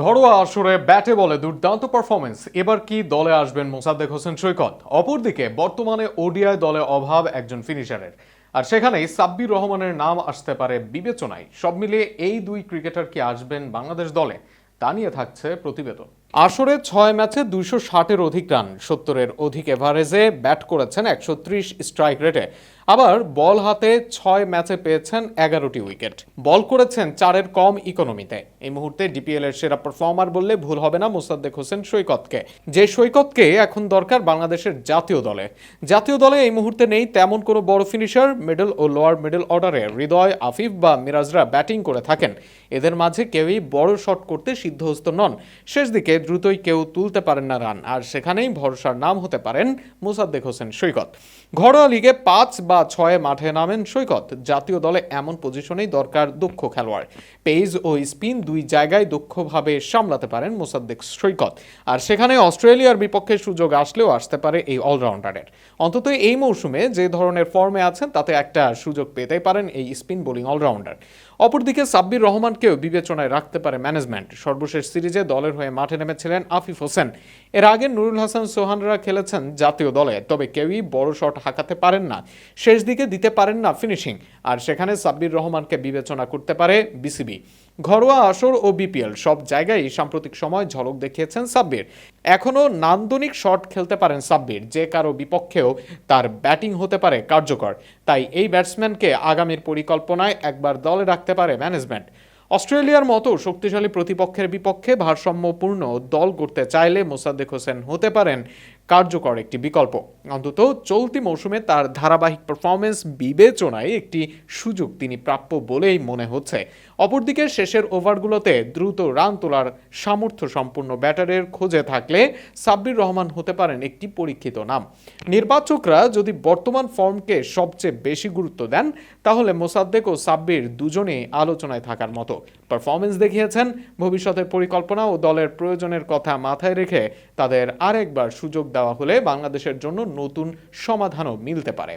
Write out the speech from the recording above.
ঘরোয়া আসরে ব্যাটে বলে দুর্দান্ত পারফরমেন্স, এবার কি দলে আসবেন মোসাদ্দেক হোসেন সৈকত? অপরদিকে বর্তমানে ওডিআই দলে অভাব একজন ফিনিশারের, আর সেখানেই সাব্বির রহমানের নাম আসতে পারে বিবেচনায়। সব মিলিয়ে এই দুই ক্রিকেটার কি আসবেন বাংলাদেশ দলে, তা নিয়ে থাকছে প্রতিবেদন। আসরে 6 ম্যাচে 260-এর অধিক রান, 70-এর অধিক এভারেজে ব্যাট করেছেন 130 স্ট্রাইক রেটে। আবার বল হাতে 6 ম্যাচে পেয়েছেন 11টি উইকেট, বল করেছেন 4-এর কম ইকোনমিতে। এই মুহূর্তে ডিপিএল এর সেরা পারফর্মার বললে ভুল হবে না মোসাদ্দেক হোসেন সৈকতকে, যে সৈকতকে এখন দরকার বাংলাদেশের জাতীয় দলে। জাতীয় দলে এই মুহূর্তে নেই তেমন কোনো বড় ফিনিশার। মিডল ও লোয়ার মিডল অর্ডারে হৃদয়, আফিফ বা মিরাজরা ব্যাটিং করে থাকেন। এদের মাঝে কেউই বড় শট করতে সিদ্ধহস্ত নন। শেষ দিকে দ্রুতই কেউ তুলতে পারেন না রান, আর সেখানেই ভরসার নাম হতে পারেন মোসাদ্দেক হোসেন সৈকত। ঘরোয়া লিগে 5 বা 6 মাঠে নামেন সৈকত। জাতীয় দলে এমন পজিশনেই দরকার দক্ষ খেলোয়াড়। পেস ও স্পিন দুই জায়গায় দক্ষভাবে সামলাতে পারেন মোসাদ্দেক সৈকত, আর সেখানে অস্ট্রেলিয়ার বিপক্ষে সুযোগ আসলেও আসতে পারে এই অলরাউন্ডারের। অন্তত এই মৌসুমে যে ধরনের ফর্মে আছেন তাতে একটা সুযোগ পেতেই পারেন এই স্পিন বোলিং অলরাউন্ডার। অপরদিকে সাব্বির রহমানকেও বিবেচনায় রাখতে পারে ম্যানেজমেন্ট। সর্বশেষ সিরিজে দলের হয়ে মাঠে নেমেছিলেন আফিফ হোসেন। এর আগে নুরুল হাসান সোহানরা খেলেছেন জাতীয় দলে, তবে কেউই বড় শট হাঁকাতে পারেন না, শেষ দিকে দিতে পারেন না ফিনিশিং, আর সেখানে সাব্বির রহমানকে বিবেচনা করতে পারে বিসিবি। ঘরোয়া আসর ও বিপিএল সব জায়গায় সাম্প্রতিক সময় ঝলক দেখিয়েছেন সাব্বির। এখনও নান্দনিক শট খেলতে পারেন সাব্বির, যে কারো বিপক্ষেও তার ব্যাটিং হতে পারে কার্যকর। তাই এই ব্যাটসম্যানকে আগামীর পরিকল্পনায় একবার দলে রাখতে পারে ম্যানেজমেন্ট। অস্ট্রেলিয়ার মতো শক্তিশালী প্রতিপক্ষের বিপক্ষে ভারসাম্যপূর্ণ দল করতে চাইলে মোসাদ্দেক হোসেন হতে পারেন কার্যকর একটি বিকল্প। অন্তত চলতি মৌসুমে তার ধারাবাহিক পারফরমেন্স বিবেচনায় একটি সুযোগ তিনি প্রাপ্য বলেই মনে হচ্ছে। অপরদিকে শেষের ওভারগুলোতে দ্রুত রান তোলার সামর্থ্য সম্পূর্ণ ব্যাটারের খোঁজে থাকলে সাব্বির রহমান হতে পারেন একটি পরীক্ষিত নাম। নির্বাচকরা যদি বর্তমান ফর্মকে সবচেয়ে বেশি গুরুত্ব দেন, তাহলে মোসাদ্দেক ও সাব্বির দুজনেই আলোচনায় থাকার মতো। পারফরমেন্স দেখিয়েছেন, ভবিষ্যতের পরিকল্পনা ও দলের প্রয়োজনের কথা মাথায় রেখে তাদের আরেকবার সুযোগ দেওয়া হলে বাংলাদেশের জন্য নতুন সমাধানও মিলতে পারে।